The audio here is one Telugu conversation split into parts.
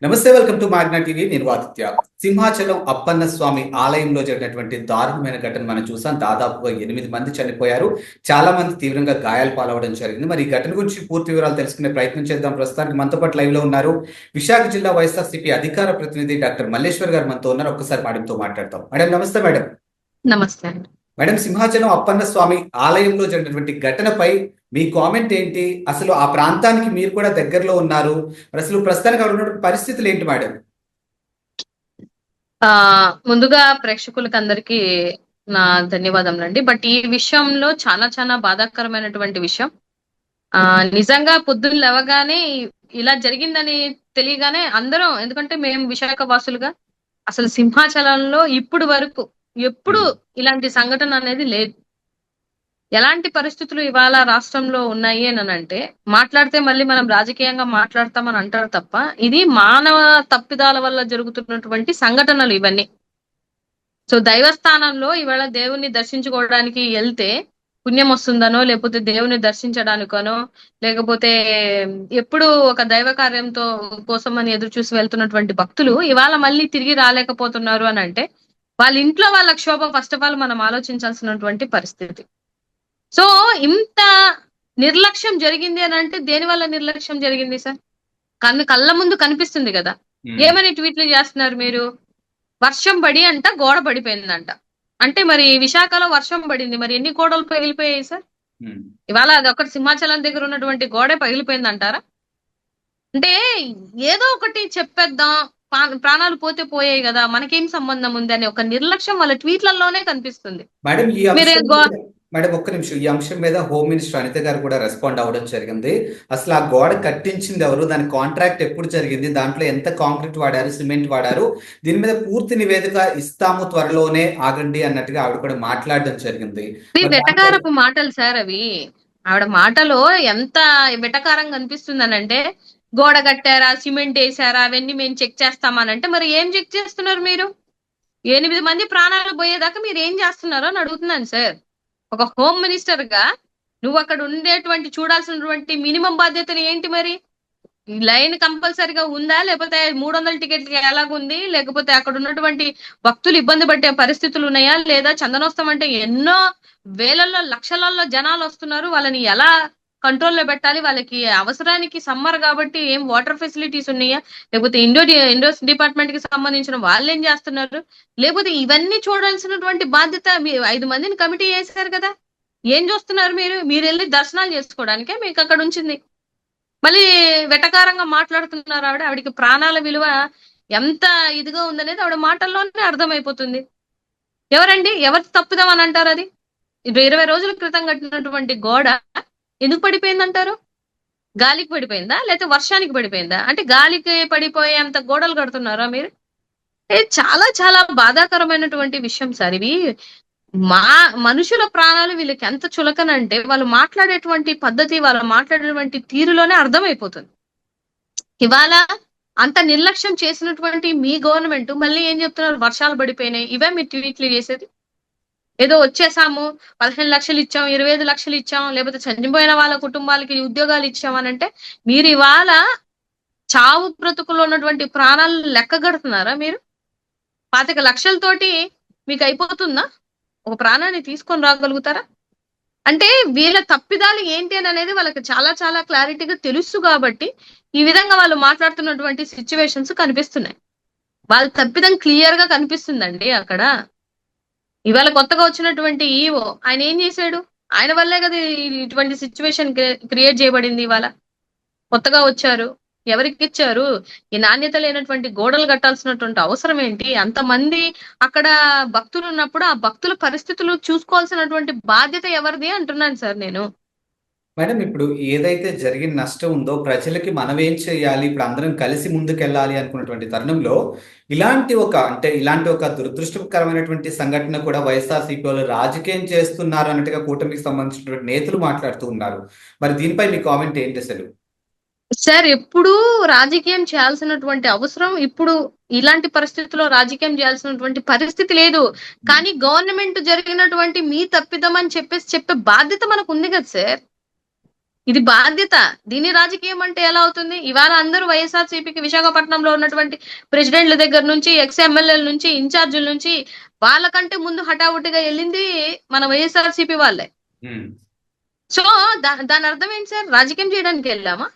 నమస్తే, వెల్కమ్ టు మాగ్నా టీవీ. నేను ఆదిత్య. సింహాచలం అప్పన్న స్వామి ఆలయంలో జరిగినటువంటి దారుణమైన ఘటన మనం చూసాం. దాదాపుగా 8 మంది చనిపోయారు. చాలా మంది తీవ్రంగా గాయాలు పాలవడం జరిగింది. మరి ఈ ఘటన గురించి పూర్తి వివరాలు తెలుసుకునే ప్రయత్నం చేద్దాం. ప్రస్తుతానికి మనతో పాటు లైవ్ లో ఉన్నారు విశాఖ జిల్లా వైఎస్ఆర్సీపీ అధికార ప్రతినిధి డాక్టర్ మల్లేశ్వర్ గారు మనతో ఉన్నారు. ఒక్కసారి మేడంతో మాట్లాడతాం. మేడం నమస్తే. మేడం నమస్తే అండి. మేడం, సింహాచలం అప్పన్న స్వామి ఆలయంలో జరిగినటువంటి ఘటనపై మీ కామెంట్ ఏంటి? అసలు ఆ ప్రాంతానికి మీరు కూడా దగ్గరలో ఉన్నారు. అసలు ప్రస్తుతానికి అక్కడ ఉన్నటువంటి పరిస్థితులు ఏంటి మేడం? ముందుగా ప్రేక్షకులకి అందరికీ నా ధన్యవాదములండి. బట్ ఈ విషయంలో చాలా చాలా బాధాకరమైనటువంటి విషయం. నిజంగా పొద్దున్న లేవగానే ఇలా జరిగిందని తెలియగానే అందరం, ఎందుకంటే మేము విశాఖ వాసులుగా అసలు సింహాచలంలో ఇప్పుడు వరకు ఎప్పుడు ఇలాంటి సంఘటన అనేది లేదు. ఎలాంటి పరిస్థితులు ఇవాళ రాష్ట్రంలో ఉన్నాయి అని అంటే, మాట్లాడితే మళ్ళీ మనం రాజకీయంగా మాట్లాడతామని అంటారు తప్ప, ఇది మానవ తప్పిదాల వల్ల జరుగుతున్నటువంటి సంఘటనలు ఇవన్నీ. సో దైవస్థానంలో ఇవాళ దేవుణ్ణి దర్శించుకోవడానికి వెళ్తే పుణ్యం వస్తుందనో, లేకపోతే దేవుని దర్శించడానికనో, లేకపోతే ఎప్పుడు ఒక దైవ కార్యంతో కోసం అని ఎదురు చూసి వెళ్తున్నటువంటి భక్తులు ఇవాళ మళ్ళీ తిరిగి రాలేకపోతున్నారు అని అంటే, వాళ్ళ ఇంట్లో వాళ్ళ క్షోభ ఫస్ట్ ఆఫ్ ఆల్ మనం ఆలోచించాల్సినటువంటి పరిస్థితి. సో ఇంత నిర్లక్ష్యం జరిగింది అని అంటే దేని వల్ల నిర్లక్ష్యం జరిగింది సార్? కళ్ళ ముందు కనిపిస్తుంది కదా. ఏమని ట్వీట్లు చేస్తున్నారు మీరు? వర్షం పడి అంట గోడ పడిపోయిందంట. అంటే మరి విశాఖలో వర్షం పడింది, మరి ఎన్ని గోడలు పగిలిపోయాయి సార్? ఇవాళ అది ఒకటి సింహాచలం దగ్గర ఉన్నటువంటి గోడే పగిలిపోయింది అంటారా? అంటే ఏదో ఒకటి చెప్పేద్దాం, ప్రాణాలు పోతే పోయాయి కదా, మనకేం సంబంధం ఉంది అనే ఒక నిర్లక్ష్యం వాళ్ళ ట్వీట్లలోనే కనిపిస్తుంది. మేడం ఒక్క నిమిషం, ఈ అంశం మీద హోమ్ మినిస్టర్ అనిత గారు కూడా రెస్పాండ్ అవ్వడం జరిగింది. అసలు ఆ గోడ కట్టించింది ఎవరు, దాని కాంట్రాక్ట్ ఎప్పుడు జరిగింది, దాంట్లో ఎంత కాంక్రీట్ వాడారు, సిమెంట్ వాడారు, దీని మీద పూర్తి నివేదిక ఇస్తాము, త్వరలోనే ఆగండి అన్నట్టుగా ఆవిడ కూడా మాట్లాడడం జరిగింది. వెటకారపు మాటలు సార్ అవి. ఆవిడ మాటలో ఎంత వెటకారంగా అనిపిస్తుందనంటే, గోడ కట్టారా, సిమెంట్ వేసారా, అవన్నీ మేము చెక్ చేస్తామనంటే, మరి ఏం చెక్ చేస్తున్నారు మీరు? 8 మంది ప్రాణాలు పోయేదాకా మీరు ఏం చేస్తున్నారో అని అడుగుతున్నాను సార్. ఒక హోమ్ మినిస్టర్ గా నువ్వు అక్కడ ఉండేటువంటి చూడాల్సినటువంటి మినిమం బాధ్యతలు ఏంటి? మరి లైన్ కంపల్సరిగా ఉందా, లేకపోతే 300 టికెట్లకి ఎలాగుంది, లేకపోతే అక్కడ ఉన్నటువంటి భక్తులు ఇబ్బంది పడే పరిస్థితులు ఉన్నాయా లేదా? చందనోత్సవం అంటే ఎన్నో వేలల్లో లక్షలలో జనాలు వస్తున్నారు, వాళ్ళని ఎలా కంట్రోల్లో పెట్టాలి? వాళ్ళకి అవసరానికి సమ్మర్ కాబట్టి ఏం వాటర్ ఫెసిలిటీస్ ఉన్నాయా, లేకపోతే ఇండోస్ డిపార్ట్మెంట్ కి సంబంధించిన వాళ్ళు ఏం చేస్తున్నారు? లేకపోతే ఇవన్నీ చూడాల్సినటువంటి బాధ్యత 5 మందిని కమిటీ చేశారు కదా. ఏం చూస్తున్నారు మీరు? మీరు వెళ్ళి దర్శనాలు చేసుకోవడానికే మీకు అక్కడ ఉంచింది. మళ్ళీ వెటకారంగా మాట్లాడుతున్నారు ఆవిడకి ప్రాణాల విలువ ఎంత ఇదిగా ఉందనేది ఆవిడ మాటల్లోనే అర్థమైపోతుంది. ఎవరండి, ఎవరు తప్పుదాం అని అంటారు? అది 20 రోజుల క్రితం కట్టినటువంటి గోడ ఎందుకు పడిపోయిందంటారు? గాలికి పడిపోయిందా, లేకపోతే వర్షానికి పడిపోయిందా? అంటే గాలికి పడిపోయే అంత గోడలు కడుతున్నారా మీరు? చాలా చాలా బాధాకరమైనటువంటి విషయం సార్ ఇవి. మనుషుల ప్రాణాలు వీళ్ళకి ఎంత చులకనంటే, వాళ్ళు మాట్లాడేటువంటి పద్ధతి, వాళ్ళు మాట్లాడేటువంటి తీరులోనే అర్థమైపోతుంది. ఇవాళ అంత నిర్లక్ష్యం చేసినటువంటి మీ గవర్నమెంట్ మళ్ళీ ఏం చెప్తున్నారు? వర్షాలు పడిపోయినాయి, ఇవే మీరు ట్వీట్లు చేసేది. ఏదో వచ్చేసాము, 15 లక్షలు ఇచ్చాం, 25 లక్షలు ఇచ్చాం, లేకపోతే చనిపోయిన వాళ్ళ కుటుంబాలకి ఉద్యోగాలు ఇచ్చామనంటే, మీరు ఇవాళ చావు బ్రతుకులో ఉన్నటువంటి ప్రాణాలు లెక్క కడుతున్నారా మీరు? 25 లక్షలతోటి మీకు అయిపోతుందా? ఒక ప్రాణాన్ని తీసుకొని రాగలుగుతారా? అంటే వీళ్ళ తప్పిదాలు ఏంటి అని అనేది వాళ్ళకి చాలా చాలా క్లారిటీగా తెలుసు కాబట్టి ఈ విధంగా వాళ్ళు మాట్లాడుతున్నటువంటి సిచ్యువేషన్స్ కనిపిస్తున్నాయి. వాళ్ళ తప్పిదం క్లియర్ గా కనిపిస్తుందండి అక్కడ. ఇవాళ కొత్తగా వచ్చినటువంటి ఈవో ఆయన ఏం చేశాడు? ఆయన వల్లే కదా ఇటువంటి సిచ్యువేషన్ క్రియేట్ చేయబడింది. ఇవాళ కొత్తగా వచ్చారు, ఎవరికి ఇచ్చారు? ఈ నాణ్యత లేనటువంటి గోడలు కట్టాల్సినటువంటి అవసరం ఏంటి? అంతమంది అక్కడ భక్తులు ఉన్నప్పుడు ఆ భక్తుల పరిస్థితులు చూసుకోవాల్సినటువంటి బాధ్యత ఎవరిది అంటున్నాను సార్ నేను. మేడం, ఇప్పుడు ఏదైతే జరిగిన నష్టం ఉందో ప్రజలకి మనం ఏం చేయాలి, ఇప్పుడు అందరం కలిసి ముందుకెళ్ళాలి అనుకున్నటువంటి తరుణంలో ఇలాంటి ఒక దురదృష్టకరమైనటువంటి సంఘటన కూడా వైఎస్ఆర్సీపీ వాళ్ళు రాజకీయం చేస్తున్నారు అన్నట్టుగా కూటమికి సంబంధించినటువంటి నేతలు మాట్లాడుతూ ఉన్నారు. మరి దీనిపై మీ కామెంట్ ఏంటి అసలు? సార్, ఎప్పుడు రాజకీయం చేయాల్సినటువంటి అవసరం, ఇప్పుడు ఇలాంటి పరిస్థితుల్లో రాజకీయం చేయాల్సినటువంటి పరిస్థితి లేదు. కానీ గవర్నమెంట్ జరిగినటువంటి మీ తప్పిదం అని చెప్పే బాధ్యత మనకు ఉంది కదా సార్. ఇది బాధ్యత. దీన్ని రాజకీయం అంటే ఎలా అవుతుంది? ఇవాళ అందరూ వైఎస్ఆర్‌సీపీకి విశాఖపట్నంలో ఉన్నటువంటి ప్రెసిడెంట్‌ల దగ్గర నుంచి, ఎక్స్ ఎమ్మెల్యేల నుంచి, ఇన్ఛార్జీల నుంచి వాళ్ళకంటే ముందు హఠావుటిగా ఎళ్ళింది మన వైఎస్ఆర్‌సీపీ వాళ్ళే. ఉమ్, సో, దాని అర్థం ఏంటి సార్? రాజకీయం చేయడానికి ఎళ్ళామా?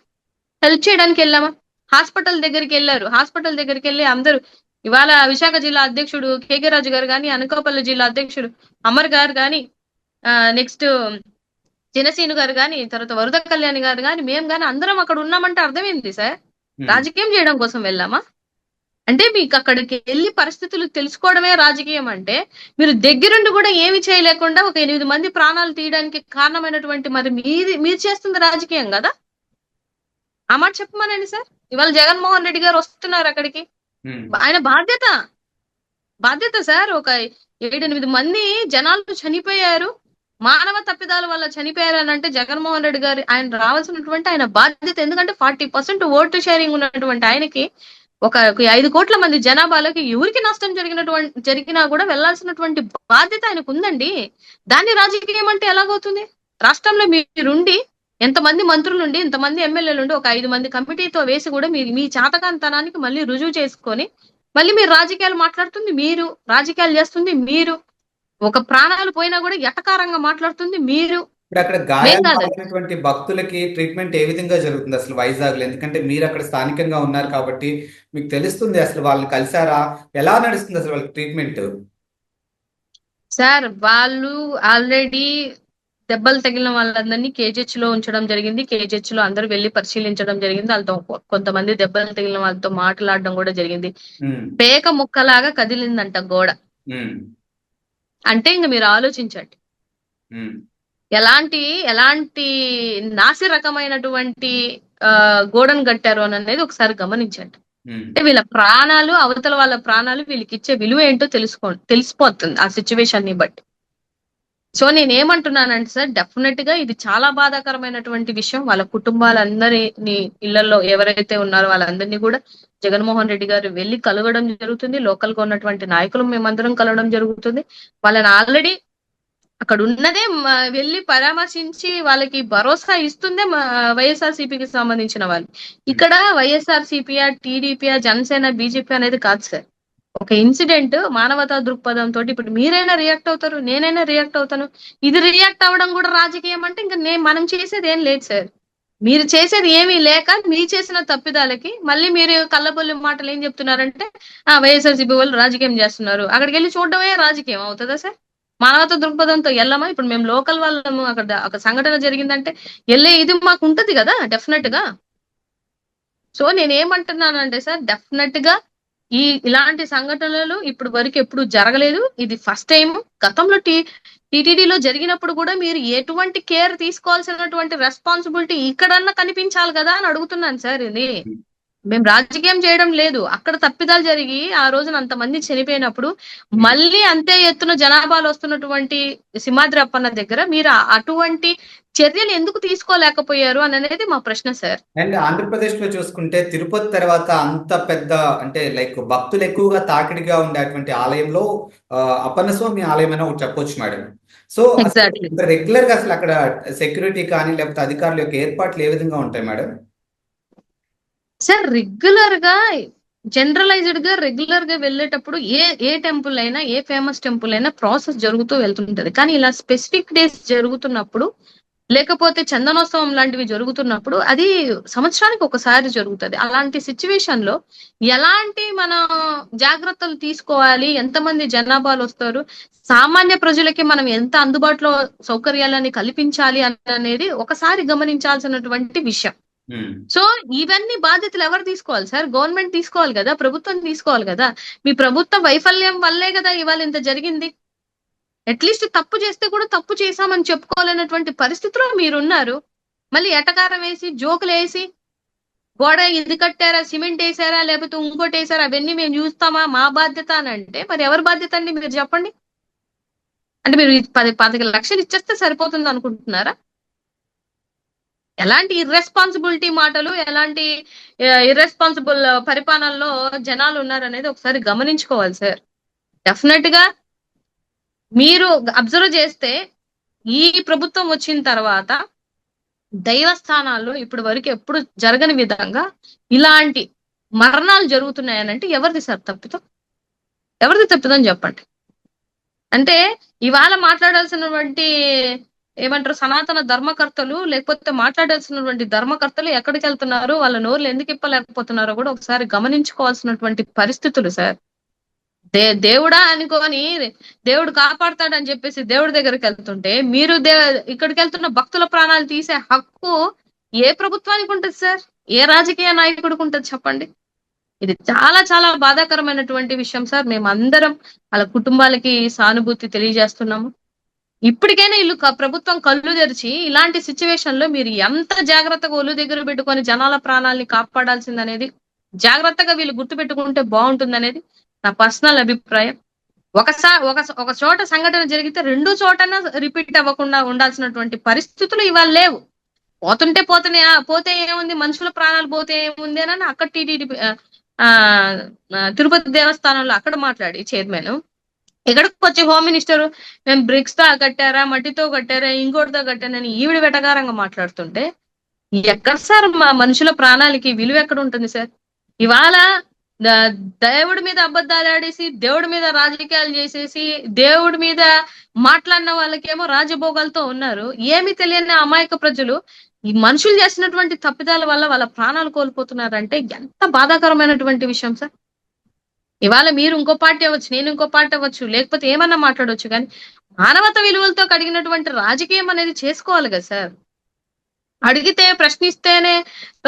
హెల్ప్ చేయడానికి ఎళ్ళామా? హాస్పిటల్ దగ్గరికెళ్లారు. హాస్పిటల్ దగ్గరికెళ్లి అందరూ ఇవాళ విశాఖ జిల్లా అధ్యక్షుడు కేకే రాజు గారు గాని, అనకాపల్లి జిల్లా అధ్యక్షుడు అమర్ గారు గాని, నెక్స్ట్ చినసీను గారు గాని, తర్వాత వరద కళ్యాణి గారు గాని, మేము గాని అందరం అక్కడ ఉన్నామంటే అర్థం ఏంటి సార్? ఉమ్. రాజకీయం చేయడం కోసం వెళ్ళామా? అంటే మీకు అక్కడికి వెళ్లి పరిస్థితులు తెలుసుకోవడమే రాజకీయం అంటే, మీరు దగ్గరుండి కూడా ఏమి చేయలేకుండా ఒక 8 మంది ప్రాణాలు తీయడానికి కారణమైనటువంటి మరి మీరు చేస్తుంది రాజకీయం కదా? ఆ మాట చెప్పమనండి సార్. ఇవాళ జగన్మోహన్ రెడ్డి గారు వస్తున్నారు అక్కడికి. ఉమ్. ఆయన బాధ్యత సార్. ఒక 7-8 మంది జనాలు చనిపోయారు. మానవ తప్పిదాల వల్ల చనిపోయారు అని అంటే జగన్మోహన్ రెడ్డి గారు ఆయన రావాల్సినటువంటి ఆయన బాధ్యత. ఎందుకంటే 40% ఓటు షేరింగ్ ఉన్నటువంటి ఆయనకి ఒక 5 కోట్ల మంది జనాభాలోకి ఎవరికి నష్టం జరిగినా కూడా వెళ్లాల్సినటువంటి బాధ్యత ఆయనకు ఉందండి. దాన్ని రాజకీయం అంటే ఎలాగవుతుంది? రాష్ట్రంలో మీరుండి ఎంతమంది మంత్రులుండి, ఇంతమంది ఎమ్మెల్యేలుండి ఒక 5 మంది కమిటీతో వేసి కూడా మీరు మీ చాతకాంతనానికి మళ్ళీ రుజువు చేసుకొని మళ్ళీ మీరు రాజకీయాలు మాట్లాడుతుంది మీరు, రాజకీయాలు చేస్తుంది మీరు, ఒక ప్రాణాలు పోయినా కూడా ఎటకారంగా మాట్లాడుతుంది మీరు. ఇప్పుడు అక్కడ మేం గాయాలు కాదండి. పాలైనటువంటి భక్తులకి ట్రీట్మెంట్ ఏ విధంగా జరుగుతుంది అసలు వైజాగ్లో? ఎందుకంటే మీరు అక్కడ స్థానికంగా ఉన్నారు కాబట్టి మీకు తెలుస్తుంది. అసలు వాళ్ళని కలిసారా? ఎలా నడుస్తుంది అసలు వాళ్ళకి ట్రీట్మెంట్? సార్ వాళ్ళు ఆల్రెడీ దెబ్బలు తగిలిన వాళ్ళందరినీ కేజీహెచ్ లో ఉంచడం జరిగింది. కేజీహెచ్ లో అందరూ వెళ్లి పరిశీలించడం జరిగింది. వాళ్ళతో కొంతమంది దెబ్బలు తగిలిన వాళ్ళతో మాట్లాడడం కూడా జరిగింది. ఉమ్, పేక ముక్కలాగా కదిలిందంట గోడ. ఉమ్, అంటే ఇంక మీరు ఆలోచించండి. ఉమ్, ఎలాంటి ఎలాంటి నాసి రకమైనటువంటి గోడను కట్టారు అని అనేది ఒకసారి గమనించండి. ఉమ్. అంటే వీళ్ళ ప్రాణాలు, అవతల వాళ్ళ ప్రాణాలు వీళ్ళకి ఇచ్చే విలువ ఏంటో తెలిసిపోతుంది ఆ సిచ్యువేషన్ ని బట్టి. సో నేనేమంటున్నానంటే సార్, డెఫినెట్ గా ఇది చాలా బాధాకరమైనటువంటి విషయం. వాళ్ళ కుటుంబాలందరినీ ఇళ్లలో ఎవరైతే ఉన్నారో వాళ్ళందరినీ కూడా జగన్మోహన్ రెడ్డి గారు వెళ్లి కలవడం జరుగుతుంది. లోకల్ గా ఉన్నటువంటి నాయకులు మేమందరం కలవడం జరుగుతుంది. వాళ్ళని ఆల్రెడీ అక్కడ ఉన్నదే వెళ్ళి పరామర్శించి వాళ్ళకి భరోసా ఇస్తుందే వైఎస్ఆర్సీపీకి సంబంధించిన వాళ్ళు. ఇక్కడ వైఎస్ఆర్సీపీయా, టీడీపీయా, జనసేన, బీజేపీ అనేది కాదు సార్. ఒక ఇన్సిడెంట్ మానవతా దృక్పథంతో ఇప్పుడు మీరైనా రియాక్ట్ అవుతారు, నేనైనా రియాక్ట్ అవుతాను. ఇది రియాక్ట్ అవ్వడం కూడా రాజకీయం అంటే ఇంకా మనం చేసేది ఏం లేదు సార్. మీరు చేసేది ఏమీ లేక మీరు చేసిన తప్పిదాలకి మళ్ళీ మీరు కళ్ళబొల్లి మాటలు ఏం చెప్తున్నారంటే వైఎస్ఆర్సీపీ వాళ్ళు రాజకీయం చేస్తున్నారు. అక్కడికి వెళ్ళి చూడడమే రాజకీయం అవుతుందా సార్? మానవతా దృక్పథంతో వెళ్ళమా? ఇప్పుడు మేము లోకల్ వాళ్ళము, అక్కడ ఒక సంఘటన జరిగిందంటే వెళ్ళే ఇది మాకు ఉంటది కదా డెఫినెట్ గా. సో నేనేమంటున్నానంటే సార్, డెఫినెట్ గా ఇలాంటి సంఘటనలు ఇప్పుడు వరకు ఎప్పుడు జరగలేదు. ఇది ఫస్ట్ టైం. గతంలో టీటీడీలో జరిగినప్పుడు కూడా మీరు ఎటువంటి కేర్ తీసుకోవాల్సినటువంటి రెస్పాన్సిబిలిటీ ఇక్కడన్నా కనిపించాలి కదా అని అడుగుతున్నాను సార్. ఇది మేము రాజకీయం చేయడం లేదు. అక్కడ తప్పిదాలు జరిగి ఆ రోజున అంతమంది చనిపోయినప్పుడు మళ్ళీ అంతే ఎత్తున జనాభాలు వస్తున్నటువంటి సింహాద్రి అప్పన్న దగ్గర మీరు అటువంటి చర్యలు ఎందుకు తీసుకోలేకపోయారు అని అనేది మా ప్రశ్న సార్. అండ్ ఆంధ్రప్రదేశ్ లో చూసుకుంటే తిరుపతి తర్వాత అంత పెద్ద అంటే లైక్ భక్తులు ఎక్కువగా తాకిడిగా ఉండేటువంటి ఆలయంలో అప్పన్న స్వామి ఆలయం అని ఒకటి చెప్పొచ్చు మేడం. సో ఎగ్జాక్ట్లీ రెగ్యులర్ గా అసలు అక్కడ సెక్యూరిటీ కానీ లేకపోతే అధికారుల యొక్క ఏర్పాట్లు ఏ విధంగా ఉంటాయి మేడం? సార్ జనరలైజ్డ్ గా రెగ్యులర్ గా వెళ్ళేటప్పుడు ఏ టెంపుల్ అయినా, ఏ ఫేమస్ టెంపుల్ అయినా ప్రాసెస్ జరుగుతూ వెళ్తుంటది. కానీ ఇలా స్పెసిఫిక్ డేస్ జరుగుతున్నప్పుడు, లేకపోతే చందనోత్సవం లాంటివి జరుగుతున్నప్పుడు అది సంవత్సరానికి ఒకసారి జరుగుతుంది. అలాంటి సిచ్యువేషన్ లో ఎలాంటి మన జాగ్రత్తలు తీసుకోవాలి, ఎంతమంది జనాభాలు వస్తారు, సామాన్య ప్రజలకి మనం ఎంత అందుబాటులో సౌకర్యాలని కల్పించాలి అనేది ఒకసారి గమనించాల్సినటువంటి విషయం. సో ఇవన్నీ బాధ్యతలు ఎవరు తీసుకోవాలి సార్? గవర్నమెంట్ తీసుకోవాలి కదా, ప్రభుత్వం తీసుకోవాలి కదా. మీ ప్రభుత్వ వైఫల్యం వల్లే కదా ఇవాళ ఇంత జరిగింది. అట్లీస్ట్ తప్పు చేస్తే కూడా తప్పు చేశామని చెప్పుకోవాలన్నటువంటి పరిస్థితిలో మీరున్నారు. మళ్ళీ ఎటకారం వేసి, జోకులు వేసి, గోడ ఇది కట్టారా, సిమెంట్ వేసారా, లేకపోతే ఇంకోటి వేసారా, అవన్నీ మేము చూస్తామా, మా బాధ్యత అని అంటే మరి ఎవరి బాధ్యత అండి మీరు చెప్పండి? అంటే మీరు 10 లక్షలు ఇచ్చేస్తే సరిపోతుంది అనుకుంటున్నారా? ఎలాంటి ఇర్రెస్పాన్సిబిలిటీ మాటలు, ఎలాంటి ఇర్రెస్పాన్సిబుల్ పరిపాలనలో జనాలు ఉన్నారనేది ఒకసారి గమనించుకోవాలి సార్. డెఫినెట్ గా మీరు అబ్జర్వ్ చేస్తే ఈ ప్రభుత్వం వచ్చిన తర్వాత దైవస్థానాల్లో ఇప్పటి వరకు ఎప్పుడు జరగని విధంగా ఇలాంటి మరణాలు జరుగుతున్నాయనంటే ఎవరిది సార్ తప్పిదం? ఎవరిది తప్పిదం చెప్పండి. అంటే ఇవాళ మాట్లాడాల్సినటువంటి ఏమంటారు సనాతన ధర్మకర్తలు, లేకపోతే మాట్లాడాల్సినటువంటి ధర్మకర్తలు ఎక్కడికి వెళ్తున్నారు, వాళ్ళ నోర్లు ఎందుకు ఇప్పలేకపోతున్నారో కూడా ఒకసారి గమనించుకోవాల్సినటువంటి పరిస్థితులు సార్. దేవుడా అనుకోని దేవుడు కాపాడతాడని చెప్పేసి దేవుడి దగ్గరికి వెళ్తుంటే మీరు ఇక్కడికి వెళ్తున్న భక్తుల ప్రాణాలు తీసే హక్కు ఏ ప్రభుత్వానికి ఉంటుంది సార్? ఏ రాజకీయ నాయకుడికి ఉంటుంది చెప్పండి? ఇది చాలా చాలా బాధాకరమైనటువంటి విషయం సార్. మేము అందరం వాళ్ళ కుటుంబాలకి సానుభూతి తెలియజేస్తున్నాము. ఇప్పటికైనా ప్రభుత్వం కళ్ళు తెరిచి ఇలాంటి సిచ్యువేషన్ లో మీరు ఎంత జాగ్రత్తగా ఒళ్ళు దగ్గర పెట్టుకొని జనాల ప్రాణాలని కాపాడాల్సిందనేది జాగ్రత్తగా వీళ్ళు గుర్తు పెట్టుకుంటే బాగుంటుంది అనేది నా పర్సనల్ అభిప్రాయం. ఒక చోట సంఘటన జరిగితే రెండు చోటన రిపీట్ అవ్వకుండా ఉండాల్సినటువంటి పరిస్థితులు ఇవాళ లేవు. పోతే ఏముంది, మనుషుల ప్రాణాలు పోతే ఏముంది అని అక్కడ టీటీడీ తిరుపతి దేవస్థానంలో అక్కడ మాట్లాడి చైర్మన్ ఇక్కడికి వచ్చి హోమ్ మినిస్టర్ మేము బ్రిక్స్ తో కట్టారా, మట్టితో కట్టారా, ఇంకోటితో కట్టానని ఈవిడ వెటకారంగా మాట్లాడుతుంటే ఎక్కడ సార్ మా మనుషుల ప్రాణాలకి విలువ ఎక్కడ ఉంటుంది సార్? ఇవాళ దేవుడి మీద అబద్ధాలు ఆడేసి, దేవుడి మీద రాజకీయాలు చేసేసి, దేవుడి మీద మాట్లాడిన వాళ్ళకేమో రాజభోగాలతో ఉన్నారు. ఏమి తెలియని అమాయక ప్రజలు ఈ మనుషులు చేసినటువంటి తప్పిదాల వల్ల వాళ్ళ ప్రాణాలు కోల్పోతున్నారంటే ఎంత బాధాకరమైనటువంటి విషయం సార్. ఇవాళ మీరు ఇంకో పార్టీ అవ్వచ్చు, నేను ఇంకో పార్టీ అవ్వచ్చు, లేకపోతే ఏమన్నా మాట్లాడవచ్చు, కానీ మానవత విలువలతో కడిగినటువంటి రాజకీయం అనేది చేసుకోవాలి కదా సార్. అడిగితే ప్రశ్నిస్తేనే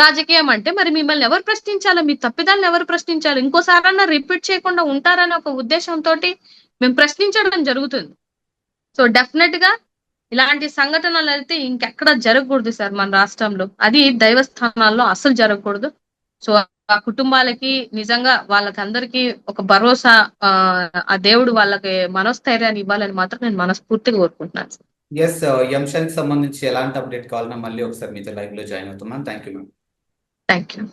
రాజకీయం అంటే మరి మిమ్మల్ని ఎవరు ప్రశ్నించాలి? మీ తప్పిదాలను ఎవరు ప్రశ్నించాలి? ఇంకోసారన్నా రిపీట్ చేయకుండా ఉంటారని ఒక ఉద్దేశంతో మేము ప్రశ్నించడం జరుగుతుంది. సో డెఫినెట్ గా ఇలాంటి సంఘటనలు అయితే ఇంకెక్కడ జరగకూడదు సార్ మన రాష్ట్రంలో. అది దైవస్థానాల్లో అసలు జరగకూడదు. సో ఆ కుటుంబాలకి నిజంగా వాళ్ళకందరికీ ఒక భరోసా, ఆ దేవుడు వాళ్ళకి మనోస్థైర్యాన్ని ఇవ్వాలని మాత్రం నేను మనస్ఫూర్తిగా కోరుకుంటున్నాను సార్. ఎస్, ఈ అంశానికి సంబంధించి ఎలాంటి అప్డేట్ కావాలన్నా మళ్ళీ ఒకసారి మీతో లైవ్ లో జాయిన్ అవుతున్నాను. Thank you ma'am. Thank you.